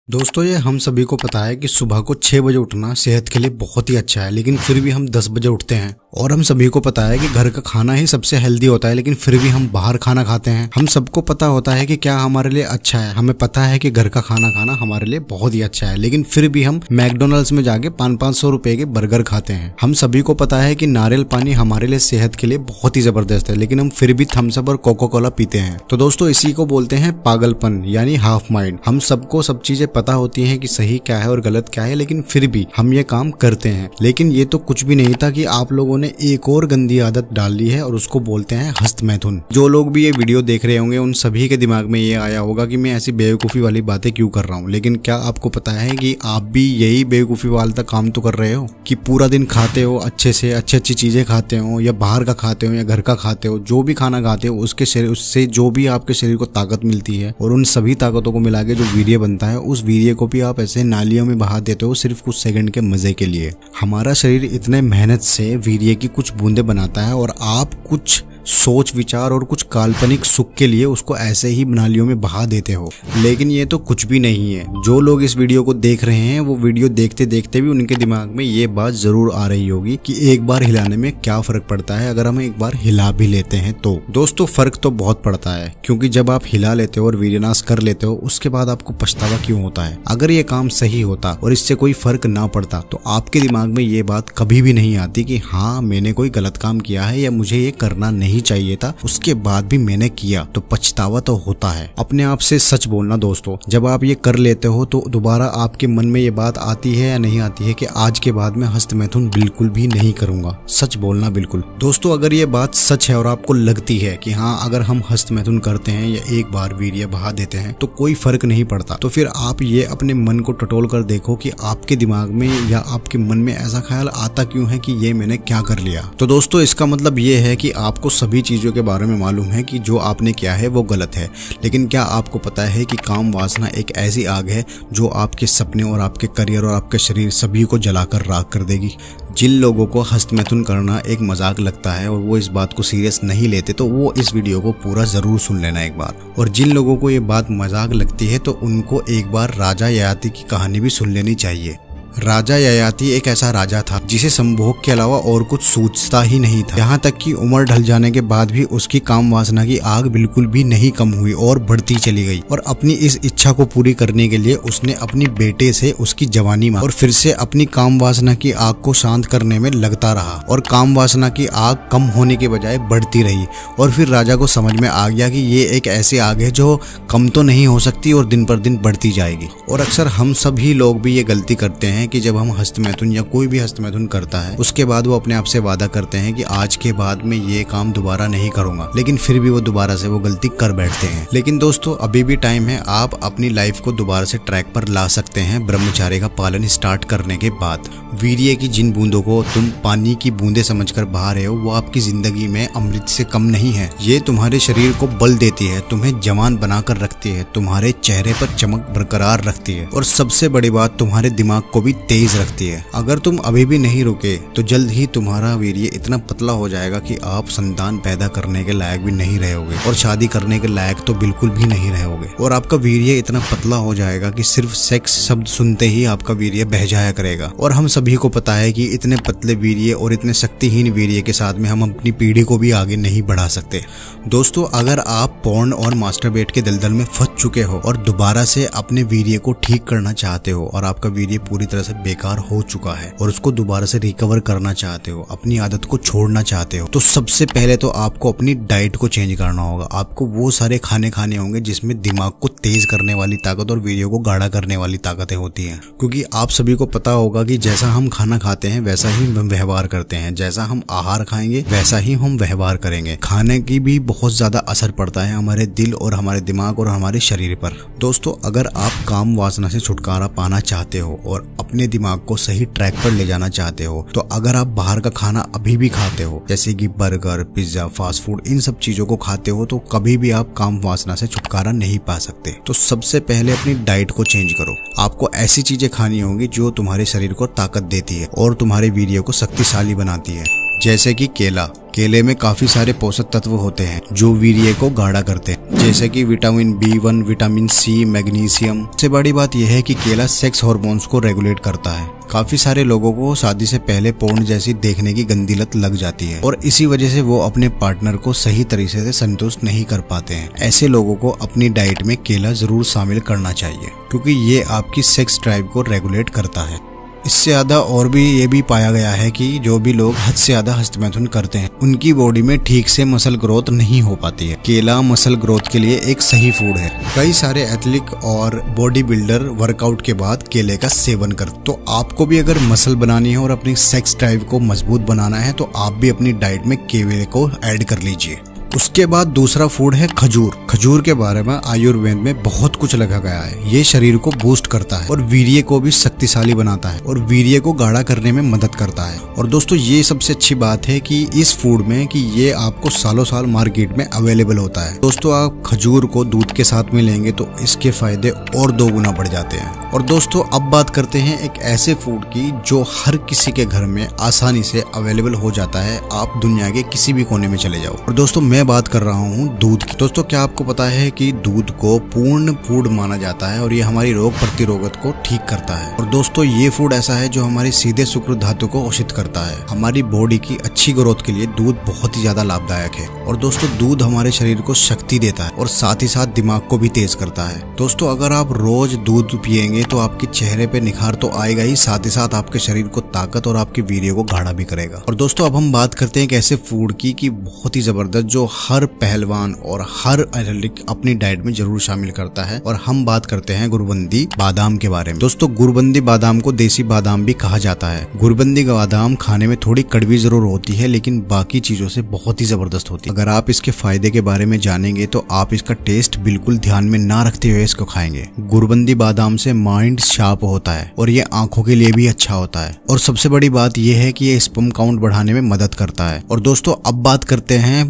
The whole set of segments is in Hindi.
दोस्तों ये हम सभी को पता है कि सुबह को 6 बजे उठना सेहत के लिए बहुत ही अच्छा है, लेकिन फिर भी हम 10 बजे उठते हैं। और हम सभी को पता है कि घर का खाना ही सबसे हेल्दी होता है, लेकिन फिर भी हम बाहर खाना खाते हैं। हम सबको पता होता है कि क्या हमारे लिए अच्छा है, हमें पता है कि घर का खाना खाना हमारे लिए बहुत ही अच्छा है, लेकिन फिर भी हम मैकडोनल्ड्स में जाके 500-500 रुपए के बर्गर खाते हैं। हम सभी को पता है कि नारियल पानी हमारे लिए सेहत के लिए बहुत ही जबरदस्त है, लेकिन हम फिर भी थम्स अप और कोको कोला पीते हैं। तो दोस्तों इसी को बोलते हैं पागलपन, यानी हाफ माइंड। हम सबको सब चीजें पता होती है कि सही क्या है और गलत क्या है, लेकिन फिर भी हम ये काम करते हैं। लेकिन ये तो कुछ भी नहीं था कि आप लोगों ने एक और गंदी आदत डाल ली है और उसको बोलते हैं हस्तमैथुन। जो लोग भी ये वीडियो देख रहे होंगे उन सभी के दिमाग में ये आया होगा कि मैं ऐसी बेवकूफी वाली बातें क्यों कर रहा हूँ। लेकिन क्या आपको पता है कि आप भी यही बेवकूफी वाला काम तो कर रहे हो कि पूरा दिन खाते हो, अच्छे से अच्छी चीजें खाते हो, या बाहर का खाते हो या घर का खाते हो, जो भी खाना खाते हो उसके शरीर उससे जो भी आपके शरीर को ताकत मिलती है और उन सभी ताकतों को मिला के जो वीर्य बनता है, उस वीर्य को भी आप ऐसे नालियों में बहा देते हो सिर्फ कुछ सेकंड के मजे के लिए। हमारा शरीर इतने मेहनत से वीर्य की कुछ बूंदे बनाता है और आप कुछ सोच विचार और कुछ काल्पनिक सुख के लिए उसको ऐसे ही नालियों में बहा देते हो। लेकिन ये तो कुछ भी नहीं है। जो लोग इस वीडियो को देख रहे हैं वो वीडियो देखते देखते भी उनके दिमाग में ये बात जरूर आ रही होगी कि एक बार हिलाने में क्या फर्क पड़ता है अगर हम एक बार हिला भी लेते हैं तो। दोस्तों फर्क तो बहुत पड़ता है, क्योंकि जब आप हिला लेते हो और वीर्यनाश कर लेते हो उसके बाद आपको पछतावा क्यों होता है। अगर ये काम सही होता और इससे कोई फर्क ना पड़ता तो आपके दिमाग में ये बात कभी भी नहीं आती कि हाँ मैंने कोई गलत काम किया है या मुझे ये करना नहीं चाहिए था, उसके बाद भी मैंने किया, तो पछतावा तो होता है। अपने आप से सच बोलना दोस्तों, जब आप ये कर लेते हो तो दोबारा आपके मन में ये बात आती है या नहीं आती है कि आज के बाद मैं हस्तमैथुन बिल्कुल भी नहीं करूंगा। सच बोलना बिल्कुल। दोस्तों अगर ये बात सच है और आपको लगती है कि हाँ अगर हम हस्तमैथुन करते हैं या एक बार वीर्य बहा देते हैं तो कोई फर्क नहीं पड़ता, तो फिर आप ये अपने मन को टटोल कर देखो कि आपके दिमाग में या आपके मन में ऐसा ख्याल आता क्यों है कि ये मैंने क्या कर लिया। तो दोस्तों इसका मतलब ये है कि आपको सभी चीजों के बारे में मालूम है कि जो आपने किया है वो गलत है। लेकिन क्या आपको पता है कि काम वासना एक ऐसी आग है जो आपके सपने और आपके करियर और आपके शरीर सभी को जलाकर राख कर देगी। जिन लोगों को हस्तमैथुन करना एक मजाक लगता है और वो इस बात को सीरियस नहीं लेते तो वो इस वीडियो को पूरा जरूर सुन लेना एक बार। और जिन लोगों को ये बात मजाक लगती है तो उनको एक बार राजा ययाति की कहानी भी सुन लेनी चाहिए। राजा ययाति एक ऐसा राजा था जिसे संभोग के अलावा और कुछ सूझता ही नहीं था। यहाँ तक कि उम्र ढल जाने के बाद भी उसकी काम वासना की आग बिल्कुल भी नहीं कम हुई और बढ़ती चली गई। और अपनी इस इच्छा को पूरी करने के लिए उसने अपनी बेटे से उसकी जवानी मांगी और फिर से अपनी काम वासना की आग को शांत करने में लगता रहा। और काम वासना की आग कम होने के बजाय बढ़ती रही। और फिर राजा को समझ में आ गया कि ये एक ऐसी आग है जो कम तो नहीं हो सकती और दिन पर दिन बढ़ती जाएगी। और अक्सर हम सभी लोग भी ये गलती करते हैं कि जब हम हस्तमैथुन या कोई भी हस्तमैथुन करता है उसके बाद वो अपने आप से वादा करते हैं कि आज के बाद मैं ये काम दोबारा नहीं करूंगा, लेकिन फिर भी वो दोबारा से वो गलती कर बैठते हैं। लेकिन दोस्तों अभी भी टाइम है, आप अपनी लाइफ को दोबारा से ट्रैक पर ला सकते हैं ब्रह्मचार्य का पालन स्टार्ट करने के बाद। वीर्य की जिन बूंदों को तुम पानी की बूंदे समझकर बहा रहे हो वो आपकी जिंदगी में अमृत से कम नहीं है। ये तुम्हारे शरीर को बल देती है, तुम्हें जवान बनाकर रखती है, तुम्हारे चेहरे पर चमक बरकरार रखती है और सबसे बड़ी बात तुम्हारे दिमाग को भी तेज रखती है। अगर तुम अभी भी नहीं रुके तो जल्द ही तुम्हारा वीर्य इतना पतला हो जाएगा कि आप संतान पैदा करने के लायक भी नहीं रहोगे और शादी करने के लायक तो बिल्कुल भी नहीं रहोगे। और आपका वीर्य इतना पतला हो जाएगा कि सिर्फ सेक्स शब्द सुनते ही आपका वीर्य बह जाया करेगा। और हम सभी को पता है कि इतने पतले वीर्य और इतने शक्तिहीन वीर्य के साथ में हम अपनी पीढ़ी को भी आगे नहीं बढ़ा सकते। दोस्तों अगर आप पोर्न और मास्टरबेट के दलदल में फंस चुके हो और दोबारा से अपने वीर्य को ठीक करना चाहते हो और आपका वीर्य पूरी तरह से बेकार हो चुका है और उसको दोबारा से रिकवर करना चाहते हो, अपनी आदत को छोड़ना चाहते हो, तो सबसे पहले तो आपको अपनी डाइट को चेंज करना होगा। आपको वो सारे खाने खाने होंगे जिसमें दिमाग को तेज करने वाली ताकत और वीर्य को गाढ़ा करने वाली ताकतें होती हैं। क्योंकि आप सभी को पता होगा कि जैसा हम खाना खाते हैं वैसा ही हम व्यवहार करते हैं, जैसा हम आहार खाएंगे वैसा ही हम व्यवहार करेंगे। खाने की भी बहुत ज्यादा असर पड़ता है हमारे दिल और हमारे दिमाग और हमारे शरीर पर। दोस्तों अगर आप काम वासना से छुटकारा पाना चाहते हो और अपने दिमाग को सही ट्रैक पर ले जाना चाहते हो तो अगर आप बाहर का खाना अभी भी खाते हो जैसे कि बर्गर, पिज्जा, फास्ट फूड, इन सब चीजों को खाते हो तो कभी भी आप काम वासना से छुटकारा नहीं पा सकते। तो सबसे पहले अपनी डाइट को चेंज करो। आपको ऐसी चीजें खानी होंगी जो तुम्हारे शरीर को ताकत देती है और तुम्हारे वीर्य को शक्तिशाली बनाती है। जैसे कि केला, केले में काफी सारे पोषक तत्व होते हैं जो वीर्य को गाढ़ा करते हैं। जैसे कि vitamin B1, vitamin C, magnesium. सबसे बड़ी बात यह है कि केला सेक्स हार्मोन्स को रेगुलेट करता है। काफी सारे लोगों को शादी से पहले पोर्न जैसी देखने की गंदी लत लग जाती है और इसी वजह से वो अपने पार्टनर को सही तरीके से संतुष्ट नहीं कर पाते हैं। ऐसे लोगों को अपनी डाइट में केला जरूर शामिल करना चाहिए क्योंकि ये आपकी सेक्स ड्राइव को रेगुलेट करता है। इससे ज्यादा और भी ये भी पाया गया है कि जो भी लोग हद से ज्यादा हस्तमैथुन करते हैं उनकी बॉडी में ठीक से मसल ग्रोथ नहीं हो पाती है। केला मसल ग्रोथ के लिए एक सही फूड है। कई सारे एथलीट और बॉडी बिल्डर वर्कआउट के बाद केले का सेवन करते। तो आपको भी अगर मसल बनानी है और अपनी सेक्स ड्राइव को मजबूत बनाना है तो आप भी अपनी डाइट में केले को ऐड कर लीजिए। उसके बाद दूसरा फूड है खजूर। खजूर के बारे में आयुर्वेद में बहुत कुछ लिखा गया है। ये शरीर को बूस्ट करता है और वीर्य को भी शक्तिशाली बनाता है और वीर्य को गाढ़ा करने में मदद करता है। और दोस्तों ये सबसे अच्छी बात है कि इस फूड में कि ये आपको सालों साल मार्केट में अवेलेबल होता है। दोस्तों आप खजूर को दूध के साथ में लेंगे तो इसके फायदे और 2 गुना बढ़ जाते हैं। और दोस्तों अब बात करते हैं एक ऐसे फूड की जो हर किसी के घर में आसानी से अवेलेबल हो जाता है। आप दुनिया के किसी भी कोने में चले जाओ। और दोस्तों मैं बात कर रहा हूँ दूध की। दोस्तों क्या आपको पता है कि दूध को पूर्ण फूड माना जाता है और ये हमारी रोग प्रतिरोधक को ठीक करता है। और दोस्तों ये फूड ऐसा है जो हमारे सीधे सुकृत धातु को अवशोषित करता है। हमारी बॉडी की अच्छी ग्रोथ के लिए दूध बहुत ही ज्यादा लाभदायक है। और दोस्तों दूध हमारे शरीर को शक्ति देता है और साथ ही साथ दिमाग को भी तेज करता है। दोस्तों अगर आप रोज दूध पिएंगे तो आपके चेहरे पे निखार तो आएगा ही, साथ ही साथ आपके शरीर को ताकत और आपके वीर्य को गाढ़ा भी करेगा। और दोस्तों अब हम बात करते हैं एक ऐसे फूड की कि बहुत ही जबरदस्त जो हर पहलवान और हर एथलीट अपनी डाइट में जरूर शामिल करता है। और हम बात करते हैं गुरबंदी बादाम के बारे में। दोस्तों गुरबंदी बादाम को देसी बादाम भी कहा जाता है। गुरबंदी बादाम खाने में थोड़ी कड़वी जरूर होती है लेकिन बाकी चीजों से बहुत ही जबरदस्त होती है। अगर आप इसके फायदे के बारे में जानेंगे तो आप इसका टेस्ट बिल्कुल ध्यान में ना रखते हुए इसको खाएंगे। गुरबंदी बादाम से माइंड शार्प होता है और ये आंखों के लिए भी अच्छा होता है। और सबसे बड़ी बात यह है कि ये स्पर्म काउंट बढ़ाने में मदद करता है। और दोस्तों अब बात करते हैं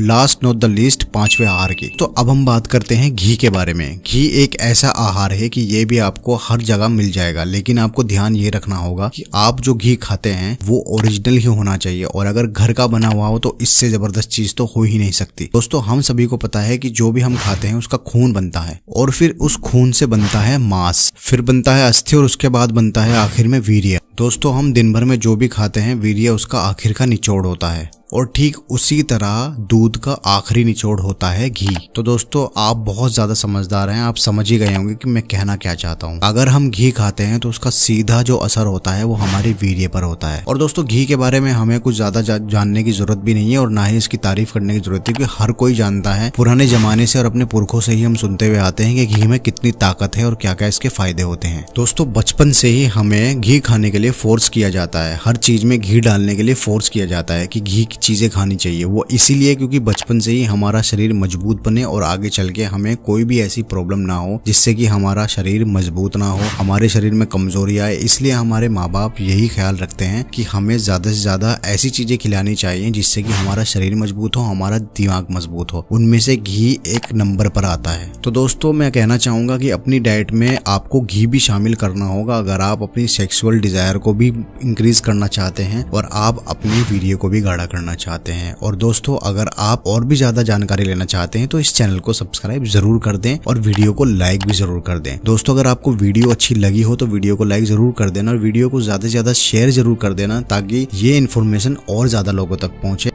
लास्ट नॉट द लीस्ट 5वें आहार की। तो अब हम बात करते हैं घी के बारे में। घी एक ऐसा आहार है कि ये भी आपको हर जगह मिल जाएगा लेकिन आपको ध्यान ये रखना होगा कि आप जो घी खाते हैं वो ओरिजिनल ही होना चाहिए और अगर घर का बना हुआ हो तो इससे जबरदस्त चीज तो हो ही नहीं सकती। दोस्तों हम सभी को पता है कि जो भी हम खाते हैं उसका खून बनता है और फिर उस खून से बनता है मांस, फिर बनता है अस्थि और उसके बाद बनता है आखिर में वीर्य। दोस्तों हम दिन भर में जो भी खाते हैं वीर्य उसका आखिर का निचोड़ होता है और ठीक उसी तरह दूध का आखिरी निचोड़ होता है घी। तो दोस्तों आप बहुत ज्यादा समझदार हैं, आप समझ ही गए होंगे कि मैं कहना क्या चाहता हूँ। अगर हम घी खाते हैं तो उसका सीधा जो असर होता है वो हमारे वीर्य पर होता है। और दोस्तों घी के बारे में हमें कुछ ज्यादा जानने की जरूरत भी नहीं है और ना ही इसकी तारीफ करने की जरूरत है क्योंकि हर कोई जानता है। पुराने जमाने से और अपने पुरखों से ही हम सुनते हुए आते हैं कि घी में कितनी ताकत है और क्या क्या इसके फायदे होते हैं। दोस्तों बचपन से ही हमें घी खाने के लिए फोर्स किया जाता है। हर चीज में घी डालने के लिए फोर्स किया जाता है कि घी चीजें खानी चाहिए। वो इसीलिए क्योंकि बचपन से ही हमारा शरीर मजबूत बने और आगे चल के हमें कोई भी ऐसी प्रॉब्लम ना हो जिससे कि हमारा शरीर मजबूत ना हो, हमारे शरीर में कमजोरी आए। इसलिए हमारे माँ बाप यही ख्याल रखते हैं कि हमें ज्यादा से ज्यादा ऐसी चीजें खिलानी चाहिए जिससे कि हमारा शरीर मजबूत हो, हमारा दिमाग मजबूत हो। उनमें से घी एक नंबर पर आता है। तो दोस्तों मैं कहना चाहूंगा कि अपनी डाइट में आपको घी भी शामिल करना होगा अगर आप अपनी सेक्सुअल डिजायर को भी इंक्रीज करना चाहते हैं और आप अपने वीर्य को भी गाढ़ा करना चाहते हैं। और दोस्तों अगर आप और भी ज्यादा जानकारी लेना चाहते हैं तो इस चैनल को सब्सक्राइब जरूर कर दें और वीडियो को लाइक भी जरूर कर दें। दोस्तों अगर आपको वीडियो अच्छी लगी हो तो वीडियो को लाइक जरूर कर देना और वीडियो को ज्यादा से ज्यादा शेयर जरूर कर देना ताकि ये इन्फॉर्मेशन और ज्यादा लोगों तक पहुंचे।